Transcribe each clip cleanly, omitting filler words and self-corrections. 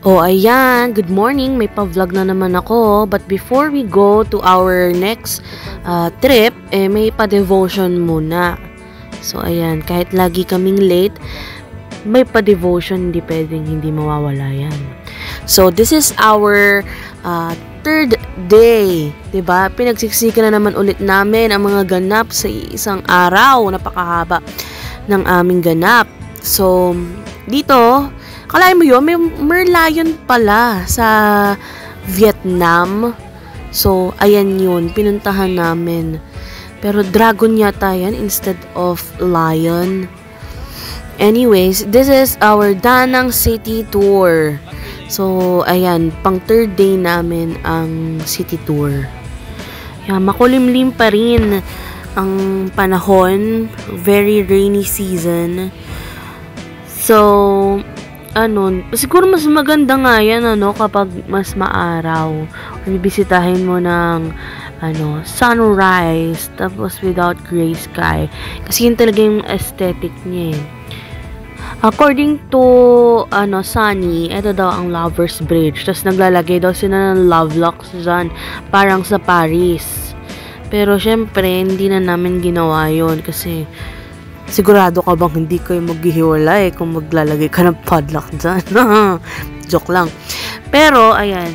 Oh, ayan. Good morning. May pa-vlog na naman ako. But before we go to our next trip, may pa-devotion muna. So, ayan. Kahit lagi kaming late, may pa-devotion. Hindi pwedeng hindi mawawala yan. So, this is our third day. Diba? Pinagsiksikan na naman ulit namin ang mga ganap sa isang araw. Napakahaba ng aming ganap. So, dito, kalahin mo yun, may merlion pala sa Vietnam. So, ayan yun, pinuntahan namin. Pero dragon yata yan instead of lion. Anyways, this is our Da Nang City Tour. So, ayan, pang third day namin ang city tour. Ayan, makulimlim pa rin ang panahon. Very rainy season. So, siguro mas maganda nga yan, kapag mas maaraw. Bibisitahin mo ng, sunrise, tapos without gray sky. Kasi yun talaga yung aesthetic niya eh. According to, Sunny, ito daw ang Lover's Bridge. Tapos naglalagay daw sila ng love locks dyan, parang sa Paris. Pero, syempre, hindi na namin ginawa yun kasi sigurado ka bang hindi kayo maghihiwalay kung maglalagay ka ng padlock dyan? Joke lang. Pero, ayan.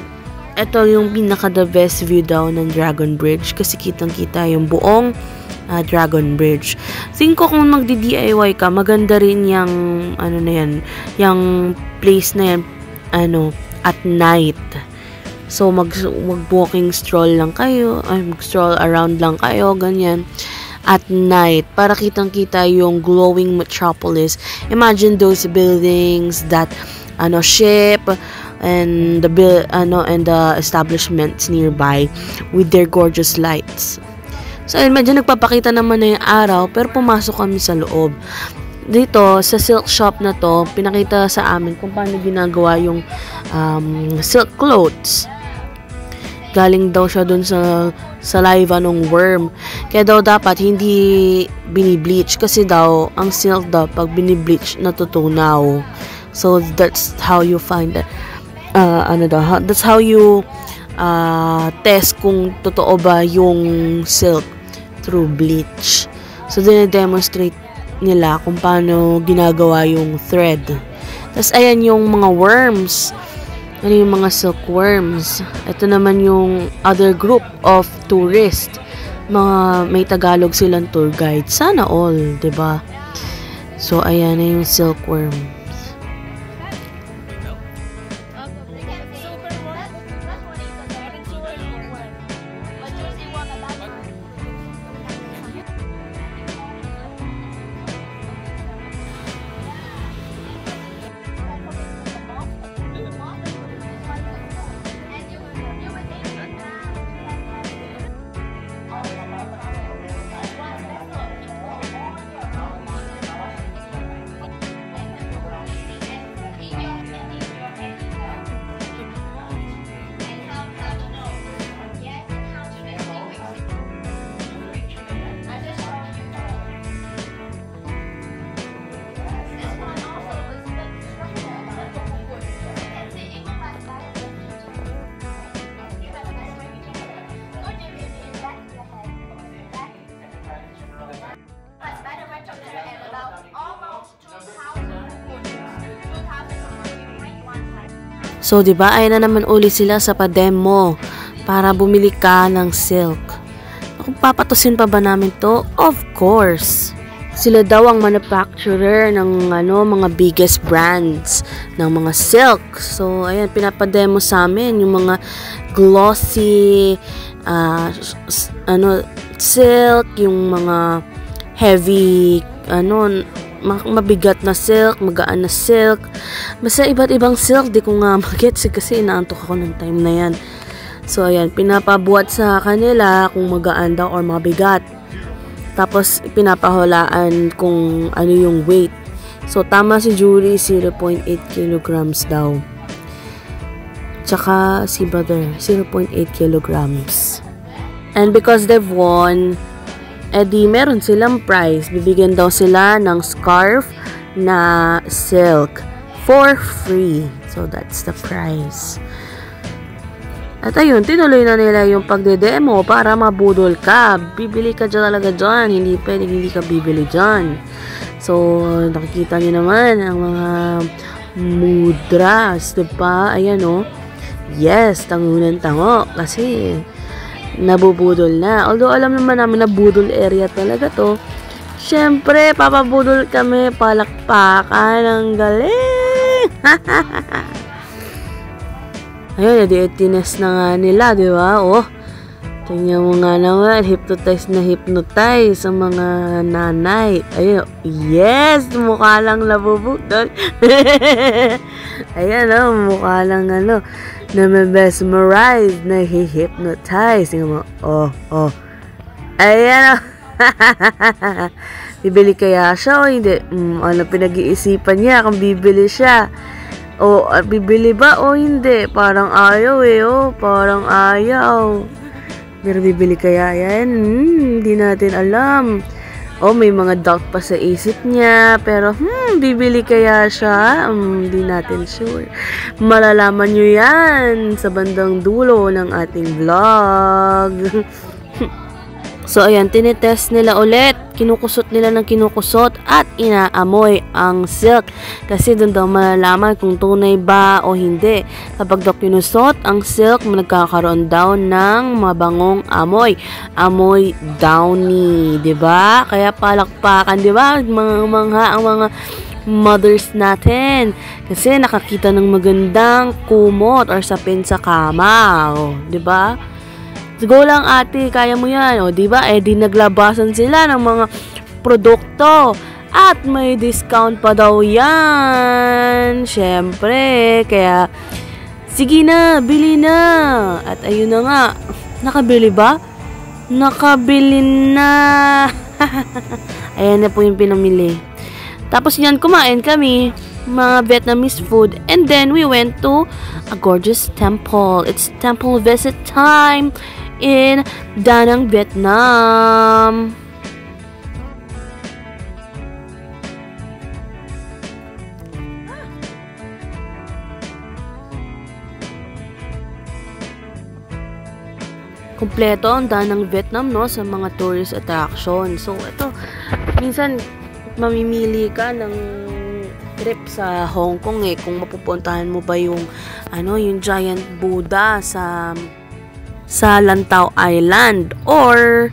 Ito yung pinaka-the best view daw ng Dragon Bridge kasi kitang-kita yung buong Dragon Bridge. Think ko kung magdi-DIY ka, maganda rin yung, yung place na yan, at night. So, mag-walking stroll lang kayo, mag-stroll around lang kayo, ganyan. At night, para kitang-kita yung glowing metropolis. Imagine those buildings, that ship, and the establishments nearby with their gorgeous lights. So, medyo nagpapakita naman na yung araw, pero pumasok kami sa loob. Dito, sa silk shop na to, pinakita sa amin kung paano ginagawa yung silk clothes. Galing daw siya dun sa saliva ng worm. Kaya daw dapat hindi binibleach kasi daw ang silk daw pag binibleach natutunaw. So that's how you find that that's how you test kung totoo ba yung silk through bleach. So dine-demonstrate nila kung paano ginagawa yung thread. Tapos ayan yung mga worms. Yung mga silkworms. Ito naman yung other group of tourists. May Tagalog silang tour guide. Sana all, 'di ba? So ayan na yung silkworm. So, diba, ay na naman uli sila sa pa-demo para bumili ka ng silk. Kung papatusin pa ba namin to? Of course. Sila daw ang manufacturer ng mga biggest brands ng mga silk. So, ayan, pinapa-demo sa amin yung mga glossy silk, yung mga heavy mabigat na silk, magaan na silk. Basta iba't ibang silk, di ko nga magets kasi inaantok ako ng time na yan. So, ayan, pinapabuhat sa kanila kung magaan daw or mabigat. Tapos, pinapahulaan kung ano yung weight. So, tama si Julie, 0.8 kilograms daw. Tsaka si brother, 0.8 kilograms. And because they've won, edi meron silang prize. Bibigyan daw sila ng scarf na silk for free. So, that's the price. At ayun, tinuloy na nila yung pagde-demo para mabudol ka. Bibili ka dyan talaga dyan. Hindi pwedeng hindi ka bibili dyan. So, nakikita nyo naman ang mga mudras, diba? Ayan, oh. Yes, tangunan-tango. Kasi, nabubudol na. Although, alam naman namin na budol area talaga to. Siyempre, papabudol kami. Palakpakan. Ang galing! Ayun, edi-tines na nga nila, di ba? Oh, tingnan mo nga naman, hypnotize ang mga nanay. Ayun, yes! Mukha lang nabubudol. Ayan, oh, mukha lang, na-mesmerize, na-hypnotize. Tingnan mo, oh. Ayan, oh. Bibili kaya siya o hindi? Ano pinag-iisipan niya kung bibili siya? O, bibili ba o hindi? Parang ayaw parang ayaw. Pero bibili kaya yan? Hindi natin alam. O, may mga doubt pa sa isip niya. Pero, bibili kaya siya? Hindi natin sure. Malalaman nyo yan sa bandang dulo ng ating vlog. So, ayan, tinetest nila ulit. Kinukusot nila ng kinukusot at inaamoy ang silk. Kasi doon daw malalaman kung tunay ba o hindi. Kapag daw kinusot ang silk, nagkakaroon daw ng mabangong amoy. Amoy downy, diba? Kaya palakpakan, diba? Ang mga mothers natin. Kasi nakakita ng magandang kumot or sapin sa kama. O, diba? Go lang ate, kaya mo yan. O, diba? Di naglabasan sila ng mga produkto. At may discount pa daw yan. Siyempre. Kaya, sige na, bili na. At ayun na nga. Nakabili ba? Nakabili na. Ayan na po yung pinamili. Tapos yan, kumain kami. Mga Vietnamese food. And then, we went to a gorgeous temple. It's temple visit time in Da Nang, Vietnam. Kompleto ang Da Nang, Vietnam, no, sa mga tourist attraction. So, ito, minsan, mamimili ka ng trip sa Hong Kong kung mapupuntahan mo ba yung yung giant Buddha sa Lantau Island or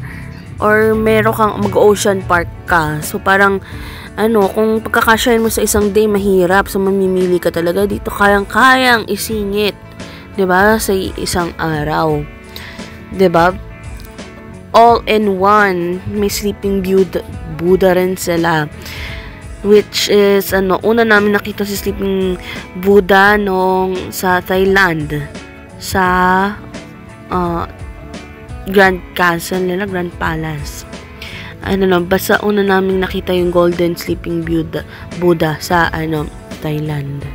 meron kang mag-ocean park ka. So parang kung pagkakasyahin mo sa isang day mahirap, so mamimili ka talaga dito, kayang isingit, 'di ba, sa isang araw. 'Di ba? All in one, may sleeping Buddha rin sila. Which is, una namin nakita si Sleeping Buddha nung sa Thailand. Sa Grand Castle nila, Grand Palace. Basta una namin nakita yung Golden Sleeping Buddha sa, Thailand.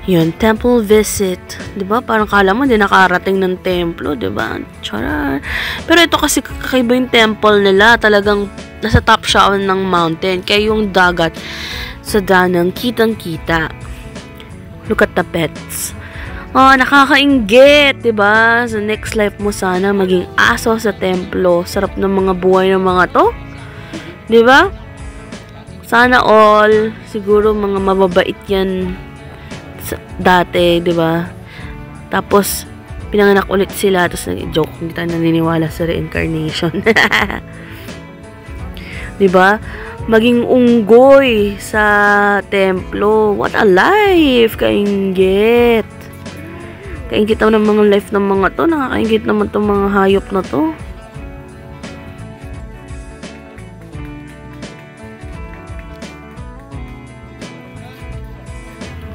Yun, temple visit. Diba? Parang kala mo, hindi nakarating ng templo, diba? Charar. Pero ito kasi kakaiba yung temple nila. Talagang nasa top siya ng mountain. Kaya yung dagat sa Da Nang, kitang-kita. Look at the pets. Oh, nakakainggit, diba? Sa next life mo sana, maging aso sa templo. Sarap ng mga buhay ng mga to. Diba? Sana all. Siguro mga mababait yan dati, diba? Tapos, pinanganak ulit sila. Tapos, nag-joke. Hindi tayo naniniwala sa reincarnation. Diba? Maging unggoy sa templo. What a life! Kainggit. Kainggit naman ng mga life ng mga to. Nakakainggit naman itong mga hayop na to.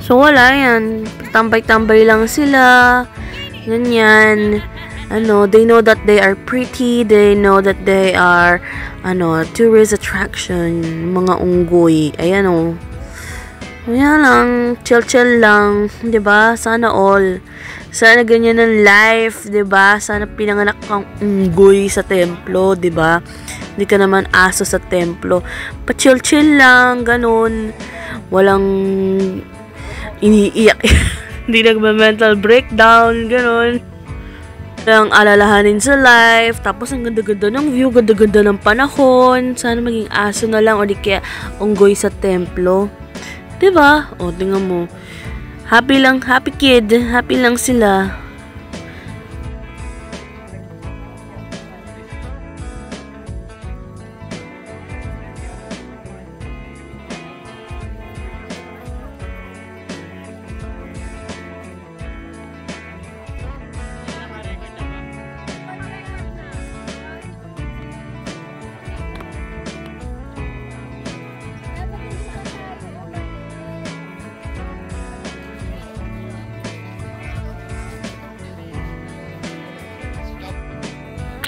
So, wala yan. Tambay-tambay lang sila. Ganyan. They know that they are pretty. They know that they are, tourist attraction. Mga unggoy. Ayan, Ayan lang. Chill-chill lang. Diba? Sana all. Sana ganyan ang life. Diba? Sana pinanganak kang unggoy sa templo. Diba? Hindi ka naman aso sa templo. Pa-chill-chill lang. Ganun. walang iniiyak. Hindi nagma-mental breakdown, ganun. Walang alalahanin sa life. Tapos ang ganda-ganda ng view, ganda-ganda ng panahon. Sana maging aso na lang o di kaya unggoy sa templo. Diba? O, tingnan mo. Happy lang, happy kid. Happy lang sila.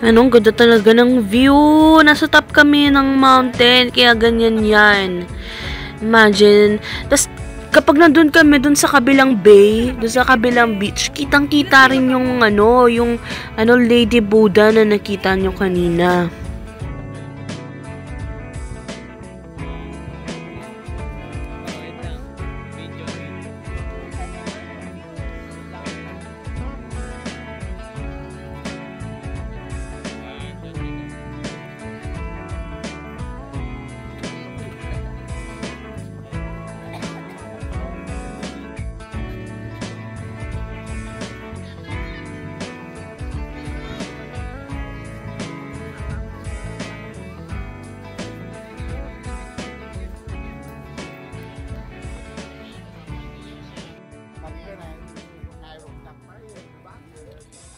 Anong ganda talaga ng view. Nasa top kami ng mountain. Kaya ganyan yan. Imagine. Tapos, kapag nandun kami, dun sa kabilang bay, dun sa kabilang beach, kitang-kita rin yung Lady Buddha na nakita nyo kanina.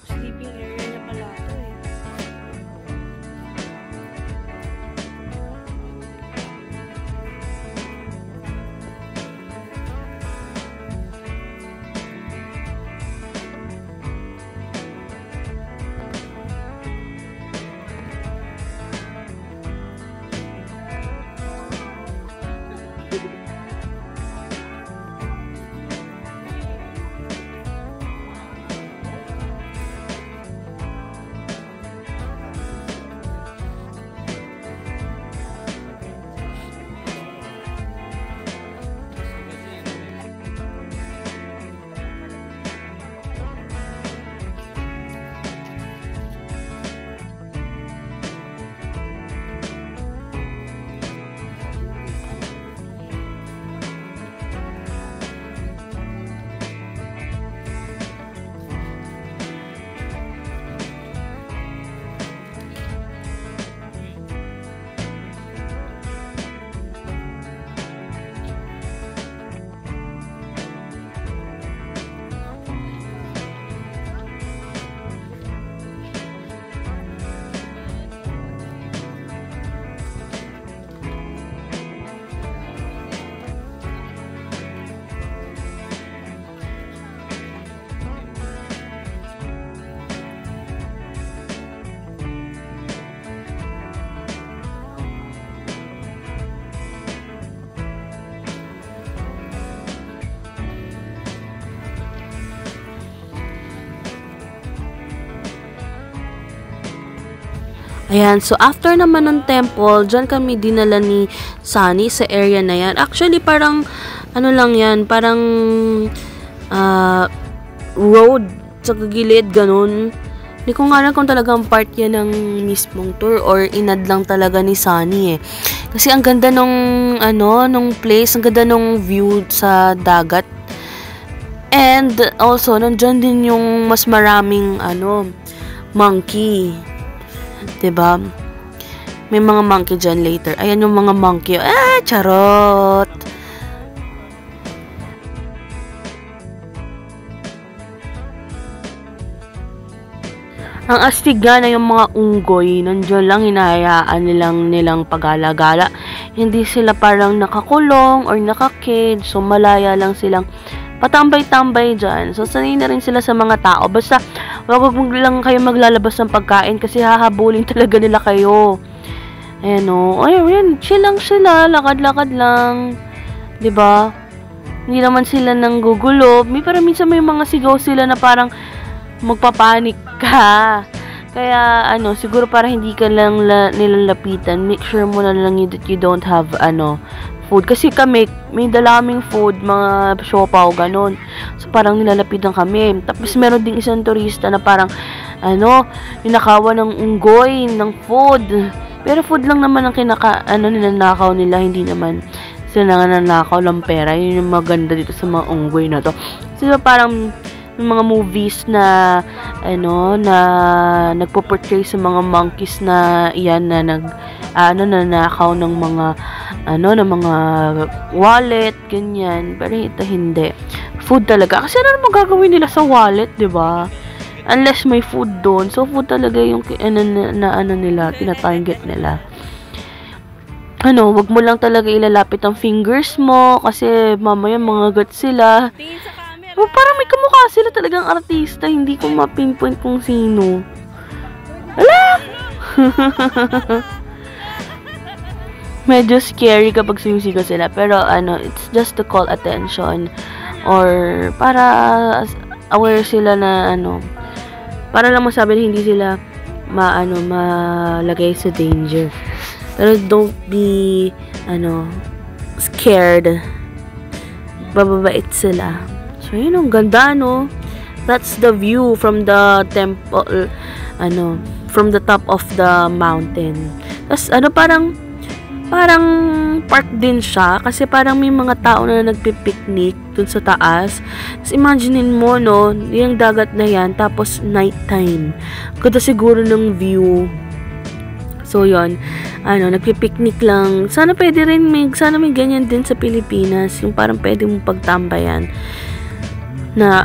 Sleeping area na pala ito eh. Ayan, so after naman ng temple, dyan kami dinala ni Sunny sa area na yan. Actually, parang, ano lang yan, parang road sa gilid, ganun. Hindi ko nga alam kung talagang part yan ng mismong tour or inad lang talaga ni Sunny eh. Kasi ang ganda nung place, ang ganda nung view sa dagat. And also, nandyan din yung mas maraming, monkey. Diba? May mga monkey dyan later. Ayan yung mga monkey. Charot! Ang astig nga na yung mga unggoy, nandiyan lang hinahayaan nilang pagala-gala. Hindi sila parang nakakulong or nakakage, so malaya lang silang patambay-tambay dyan. So, sanay na rin sila sa mga tao. Basta, wag lang kayo maglalabas ng pagkain kasi hahabulin talaga nila kayo. Ayan o. Ayun, chill lang sila. Lakad-lakad lang. Diba? Hindi naman sila nang gugulo. Pero minsan may mga sigaw sila na parang magpapanik ka. Kaya, siguro para hindi ka lang nilalapitan, make sure mo na lang that you don't have, food. Kasi kami, may dala kaming food, mga siopaw, ganun. So, parang nilalapitan kami. Tapos, meron ding isang turista na parang, ninakawan ng unggoy, ng food. Pero food lang naman ang ninanakaw nila, hindi naman sila nananakaw lang pera. Yun yung maganda dito sa mga unggoy na to. So, parang, yung mga movies na na nagpo-portray sa mga monkeys na iyan na nanakaw ng mga ng mga wallet, ganyan. Pero ito hindi. Food talaga. Kasi ano naman gagawin nila sa wallet, 'di ba? Unless may food doon. So food talaga yung nila, tina-target nila. Wag mo lang talaga ilalapit ang fingers mo kasi mamaya mga gat sila. Parang may kamukha sila talagang artista. Hindi ko ma-pinpoint kung sino. Wala! Medyo scary kapag sumisigaw sila. Pero, it's just to call attention. Or, para aware sila na, para lang masabi na hindi sila malagay sa danger. Pero, don't be, scared. Bababait sila. So, yun, ang ganda, no? That's the view from the temple, from the top of the mountain. Tapos, parang park din siya, kasi parang may mga tao na nagpipiknik dun sa taas. Tapos, imaginein mo, no, yung dagat na yan, tapos nighttime. Ganda siguro ng view. So, yun, nagpipiknik lang. Sana may ganyan din sa Pilipinas, yung parang pwede mong pagtambayan. Na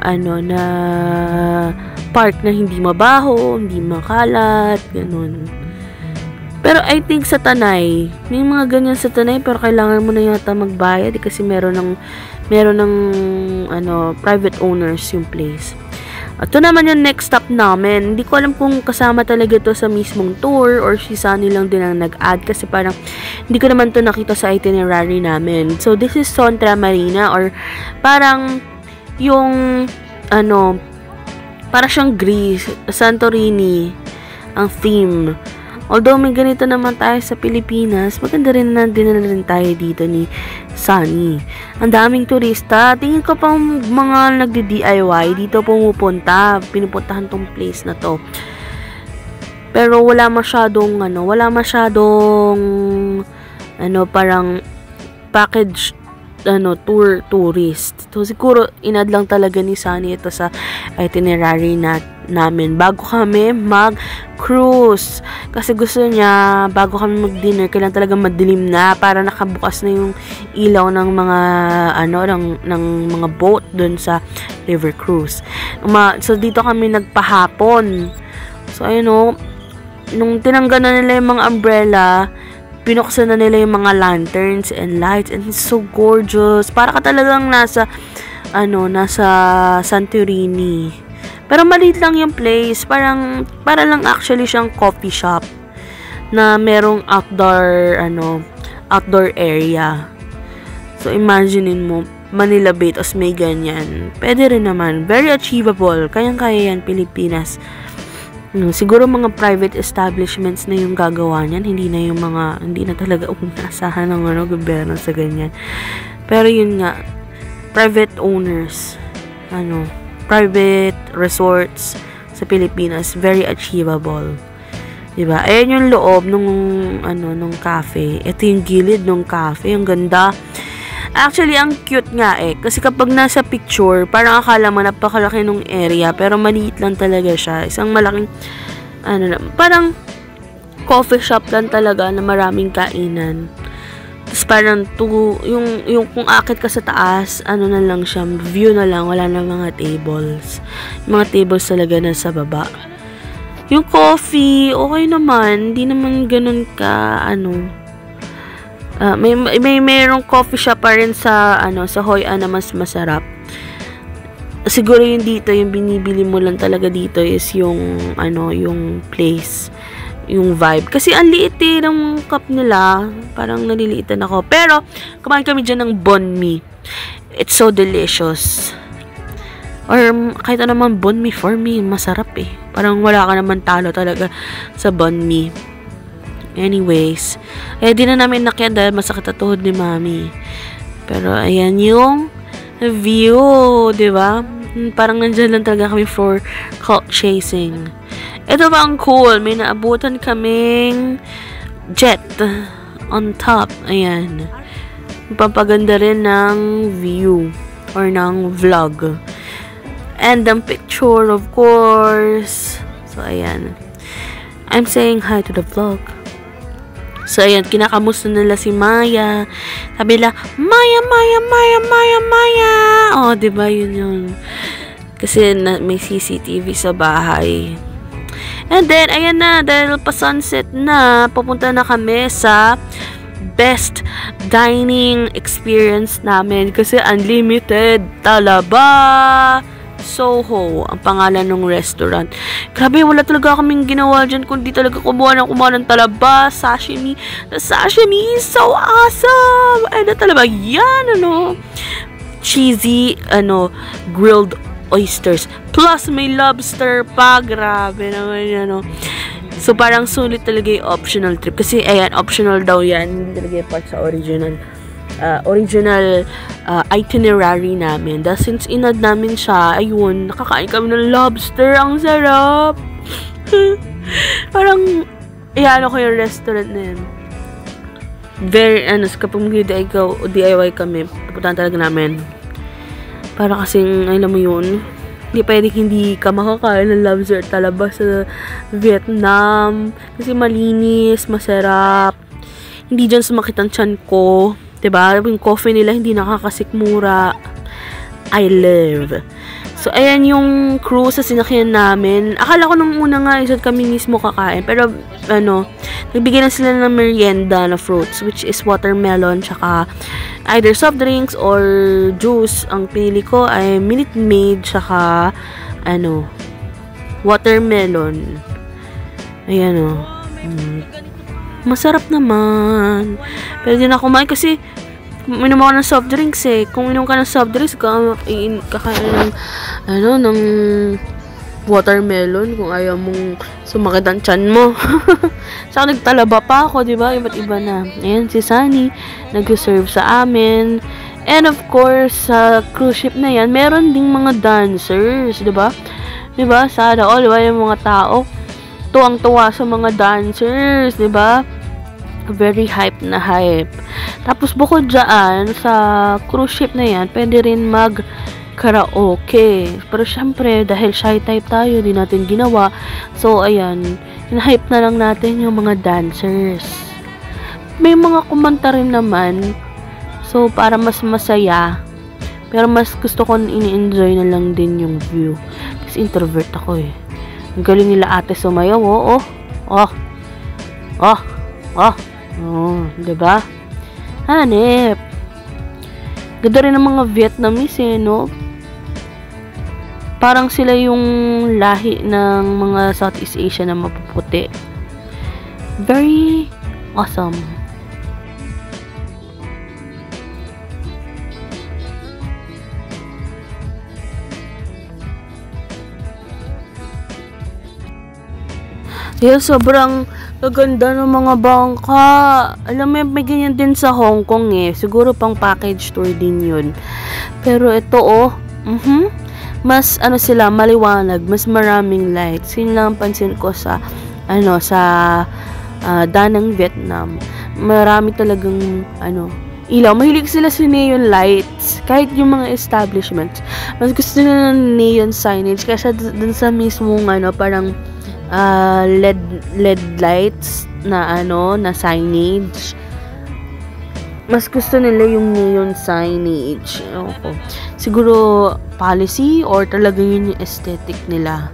park na hindi mabaho, hindi makalat, ganun. Pero I think sa Tanay, may mga ganyan sa Tanay, pero kailangan mo na yata magbayad kasi meron ng private owners yung place. Ito naman yung next stop namin. Hindi ko alam kung kasama talaga to sa mismong tour or si Sunny lang din ang nag-add kasi parang hindi ko naman to nakita sa itinerary namin. So this is Sontra Marina, or parang yung para siyang Greece, Santorini ang theme. Although may ganito naman tayo sa Pilipinas, maganda rin na dinala rin tayo dito ni Sunny. Ang daming turista. Tingin ko pa mga nagdi-DIY dito pinupuntahan tong place na to. Pero wala masyadong parang package tourist. So, siguro, inad lang talaga ni Sunny ito sa itinerary namin. Bago kami mag-cruise. Kasi gusto niya, bago kami mag-dinner, kailangan talaga madilim na para nakabukas na yung ilaw ng mga, ng mga boat dun sa river cruise. So, dito kami nagpahapon. So, nung tinanggal na nila yung mga umbrella, pinuksan na nila yung mga lanterns and lights, and it's so gorgeous. Para ka talagang nasa Santorini. Pero maliit lang yung place. Para lang actually siyang coffee shop na merong outdoor area. So, imaginein mo, Manila Bay, tapos may ganyan. Pwede rin naman. Very achievable. Kayang-kaya yan, Pilipinas. Siguro mga private establishments na yung gagawa niyan, hindi na talaga unasahan ng gobyerno sa ganyan. Pero yun nga, private owners, private resorts sa Pilipinas, very achievable. Diba? Ayan yung loob nung cafe. Ito yung gilid nung cafe, ang ganda. Actually, ang cute nga kasi kapag nasa picture, parang akala mo napakalaki nung area, pero maliit lang talaga siya. Isang malaking, parang coffee shop lang talaga na maraming kainan. Tapos parang yung kung akit ka sa taas, na lang siya, view na lang, wala na mga tables. Yung mga tables talaga nasa baba. Yung coffee, okay naman, hindi naman ganun ka, mayroong coffee shop pa rin sa Hoi An na mas masarap. Siguro yung dito, yung binibili mo lang talaga dito is yung place, yung vibe. Kasi ang liit ng cup nila, parang naliliitan ako. Pero kumain kami dyan ng banh mi. It's so delicious. Or kahit naman banh mi, for me masarap Parang wala ka naman talo talaga sa banh mi. Anyways, di na namin nakiyan dahil masakit at tuhod ni Mami. Pero, ayan yung view, di ba? Parang nandyan lang talaga kami for cult chasing. Ito ba ang cool? May naabutan kaming jet on top. Ayan. Papaganda rin ng view or ng vlog. And ang picture, of course. So, ayan. I'm saying hi to the vlog. So, ayan, kinakamusta nila si Maya. Sabi nila, Maya, Maya, Maya, Maya, Maya. Oh, diba yun. Kasi may CCTV sa bahay. And then, ayan na, dahil pa sunset na, papunta na kami sa best dining experience namin. Kasi unlimited talaba. Soho, ang pangalan ng restaurant. Grabe, wala talaga kaming ginawa dyan kundi talaga kumuha ng talaba, sashimi. The sashimi is so awesome! And the talaba, yan, cheesy, grilled oysters. Plus, may lobster pa. Grabe naman yan, So, parang sulit talaga yung optional trip. Kasi, ayan, optional daw yan. Hindi talaga yung part sa original itinerary namin. Dahil since inad namin siya, ayun, nakakain kami ng lobster. Ang sarap! Parang, ko yung restaurant na yun. Very, kapag DIY kami, pupuntahan talaga namin. Para kasing, alam mo yun, hindi pwedeng hindi ka makakain ng lobster talaba sa Vietnam. Kasi malinis, masarap. Hindi dyan sumakit ang tiyan ko. Diba? Yung coffee nila hindi nakakasikmura. I live. So, ayan yung cruise sa sinakyan namin. Akala ko nung una nga, isad kami mismo kakain. Pero, nagbigay na sila ng merienda na fruits, which is watermelon, tsaka either soft drinks or juice. Ang pinili ko ay Minute Maid, tsaka, watermelon. Ayan, masarap naman. Pero din ako kumain kasi uminom ako ng soft drinks eh. Kung uminom ka ng soft drinks, kakain ng watermelon kung ayaw mong sumakit ang tiyan mo. Saka nagtalaba pa ako, diba? Iba't iba na. Ayan, si Sunny nag-serve sa amin. And of course, sa cruise ship na yan, meron ding mga dancers, diba? Diba? Sana all, diba? Yung mga tao tuwang-tuwa sa mga dancers, di ba? Very hype na hype. Tapos bukod dyan, sa cruise ship na yan, pwede rin mag-karaoke. Pero syempre, dahil shy type tayo, di natin ginawa. So, ayan, in-hype na lang natin yung mga dancers. May mga kumanta rin naman. So, para mas masaya. Pero mas gusto ko ini-enjoy na lang din yung view. Kasi introvert ako eh. Ang galing nila ate sumayaw, diba? Hanep. Ganda rin ng mga Vietnamese, Parang sila yung lahi ng mga Southeast Asia na mapuputi. Very awesome. Sobrang gaganda ng mga bangka. Alam mo, may ganyan din sa Hong Kong eh. Siguro pang package tour din yun. Pero ito mas sila, maliwanag, mas maraming lights. Yun lang ang pansin ko sa Danang Vietnam. Marami talagang ilaw. Mahilig sila sa neon lights. Kahit yung mga establishments. Mas gusto nila ng neon signage. Kasi dun sa mismong parang LED lights na na signage. Mas gusto nila yung neon signage. Siguro policy or talaga yun yung aesthetic nila.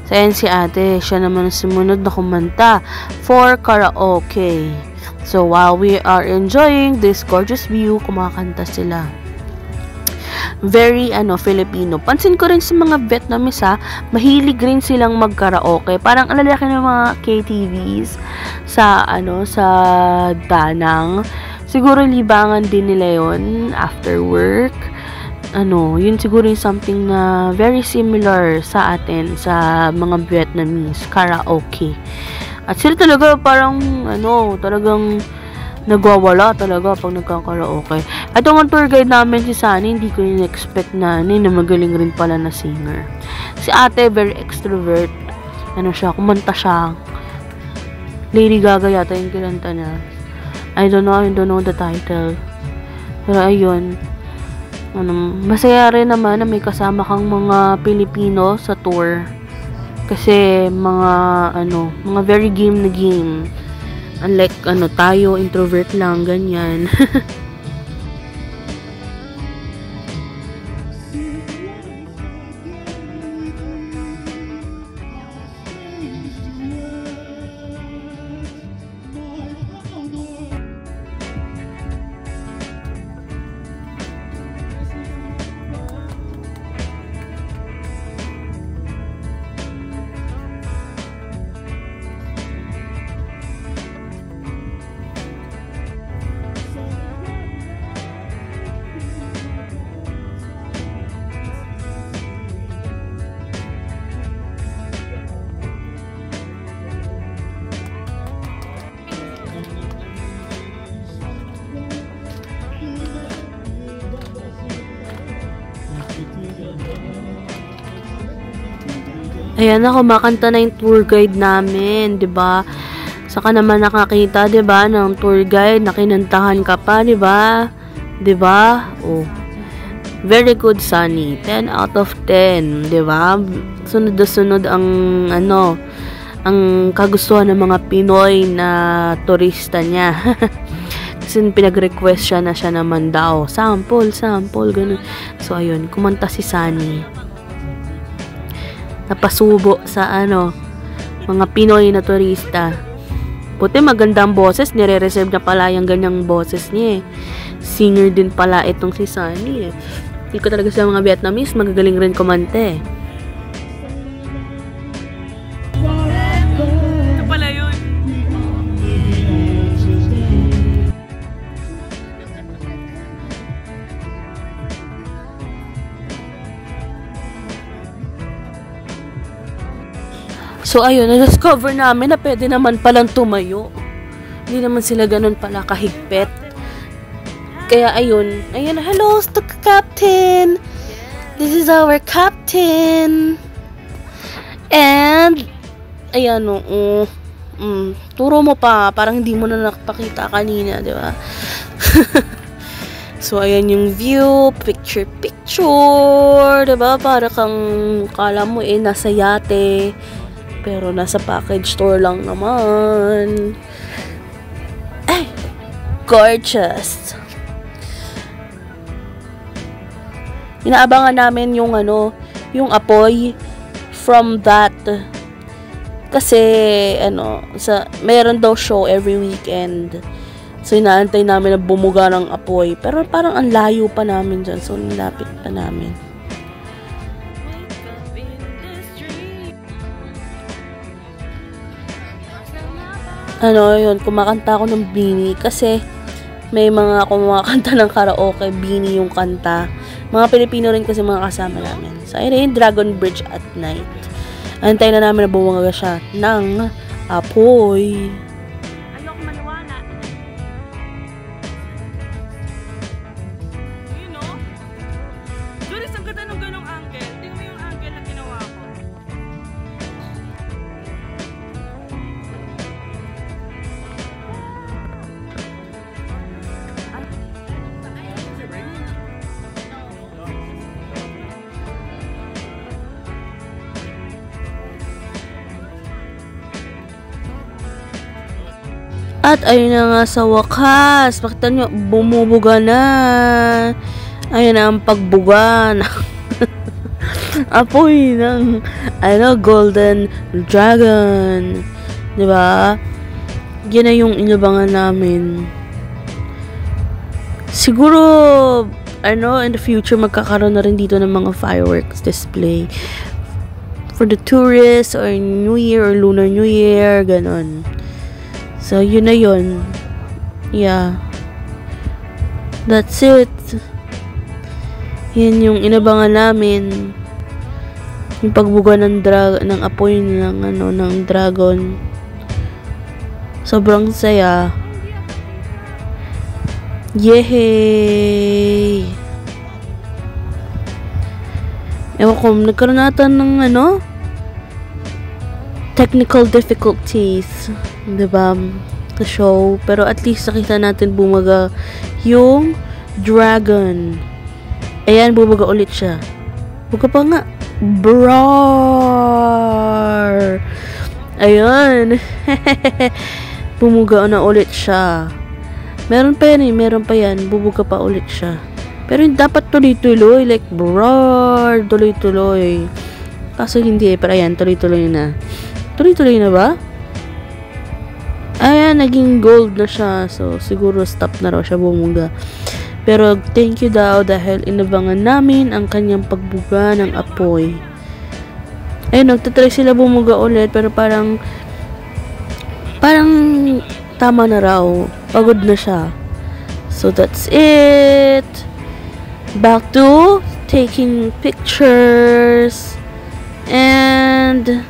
So, ayan si ate. Siya naman sumunod na kumanta for karaoke. So, while we are enjoying this gorgeous view, kumakanta sila. Very Filipino. Pansin ko rin sa mga Vietnamese mahilig rin silang mag-karaoke. Parang alalaki ng mga KTVs sa sa Danang. Siguro libangan din nila yon after work. Yun siguro yung something na very similar sa atin sa mga Vietnamese karaoke. At sila talaga parang, talagang nagwawala talaga pag nagkakaraoke. At ang tour guide namin si Sunny, hindi ko in-expect na magaling rin pala na singer. Si ate, very extrovert. Kumanta siya. Lady Gaga yata yung kinanta niya. I don't know the title. Pero ayun, masaya rin naman na may kasama kang mga Pilipino sa tour. Kasi mga very game na game. Unlike tayo, introvert lang, ganyan. Ayan na, kumakanta na yung tour guide namin, 'di ba? Saka naman nakakita, 'di ba, ng tour guide, nakinantahan ka pa, 'di ba? 'Di ba? Oh. Very good, Sunny. 10 out of 10, 'di ba? Sunod na sunod ang ang kagustuhan ng mga Pinoy na turista niya. Kasi pinag-request siya na siya naman daw. Sample, ganun. So, ayun, kumanta si Sunny. Napasubo sa mga Pinoy na turista. Puti magandang boses, nire-reserve na pala yung ganyang boses niya eh. Singer din pala itong si Sunny eh. Hindi ko talaga sa mga Vietnamese, magagaling rin kumante eh. Ito pala yun. So, ayun, na-discover namin na pwede naman palang tumayo. Hindi naman sila ganun pala kahigpit. Kaya, ayun, hello, Captain! This is our Captain! And, ayan, turo mo pa, parang hindi mo na nakapakita kanina, di ba? So, ayan yung view, picture, di ba? Para kang, kala mo nasa yate. Pero nasa package store lang naman. Ay! Gorgeous! Inaabangan namin yung apoy from that. Kasi, mayroon daw show every weekend. So, inaantay namin na bumuga ng apoy. Pero parang ang layo pa namin dyan. So, nilapit pa namin. Yun, kumakanta ako ng Beanie kasi may mga kumakanta ng karaoke, Beanie yung kanta. Mga Pilipino rin kasi mga kasama namin. So, ayun yung Dragon Bridge at night. Antay na namin na bumunga siya ng apoy. Ayoko maliwana. You know? Juris, ang ganda ng ganong angle. Tingnan mo yung angle na ginawa ko. At ayun na nga sa wakas. Pakita nyo, bumubuga na. Ayun na ang pagbuga na apoy ng Golden Dragon. Diba? Yan na yung inabangan namin. Siguro, in the future, magkakaroon na rin dito ng mga fireworks display. For the tourists, or New Year, or Lunar New Year, ganon. So, yun na yun. Yeah. That's it. Yan yung inabangan namin. Yung pagbuga ng apoy ng dragon. Sobrang saya. Yehey! Ewan ko, nagkaroon natin ng technical difficulties, diba, sa show. Pero at least nakita natin bumaga yung dragon. Ayan, bumaga ulit siya. Bumaga pa nga. Brar! Ayan. Bumuga na ulit siya. Meron pa yan meron pa yan. Bubuga pa ulit siya. Pero dapat tuloy-tuloy. Like, brar! Tuloy-tuloy. Kaso hindi pero ayan, tuloy-tuloy na. Tuloy-tuloy na ba? Ayan, naging gold na siya. So, siguro stop na raw siya bumuga. Pero, thank you daw dahil inabangan namin ang kanyang pagbuga ng apoy. Ayun, nagtatry sila bumuga ulit pero parang tama na raw. Pagod na siya. So, that's it. Back to taking pictures. And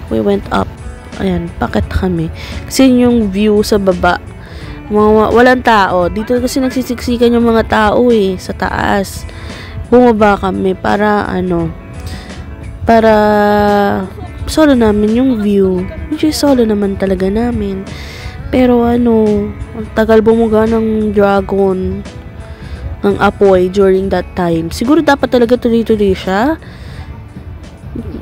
we went up. Ayan, packet kami. Kasi yung view sa baba, walang tao. Dito kasi nagsisiksikan yung mga tao sa taas. Bumaba kami para solo namin yung view. Which is solo naman talaga namin. Pero ang tagal bumuga ng dragon, ng apoy during that time. Siguro dapat talaga tuloy-tuloy siya.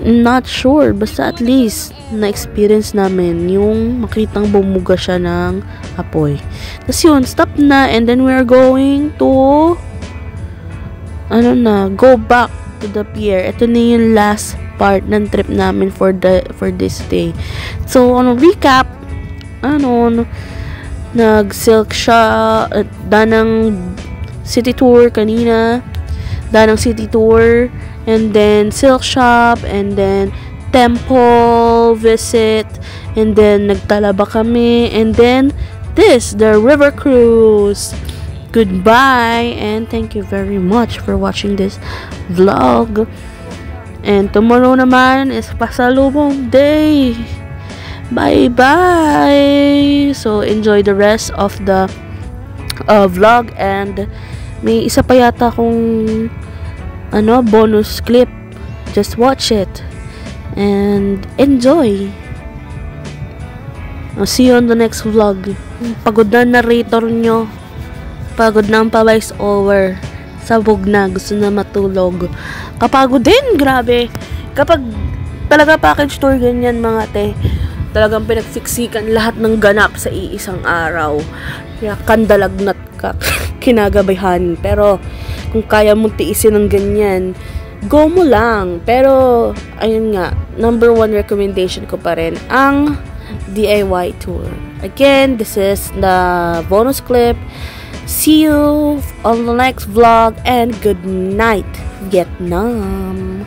Not sure. Basta at least na-experience namin yung makitang bumuga siya ng apoy. Tapos yun, stop na. And then we're going to go back to the pier. Ito na yung last part ng trip namin for this day. So, recap, nag-silk siya, danang city tour kanina, danang city tour, and then silk shop, and then temple visit, and then nagtalaba kami, and then the river cruise. Goodbye, and thank you very much for watching this vlog. And tomorrow naman is pasalubong day. Bye-bye! So, enjoy the rest of the vlog. And may isa pa yata akong bonus clip. Just watch it. And enjoy! I'll see you on the next vlog. Pagod na narrator nyo. Pagod na ang pa-voice over. Sabog na. Gusto na matulog. Kapagod din. Grabe. Kapag talaga package tour ganyan mga te, talagang pinagsiksikan lahat ng ganap sa iisang araw. Kaya kandalagnat ka. Kinagabayhan. Pero kung kaya mong tiisin ng ganyan, go mo lang. Pero ayun nga, number 1 recommendation ko pa rin ang DIY tour. Again, this is the bonus clip. See you on the next vlog and good night, Vietnam.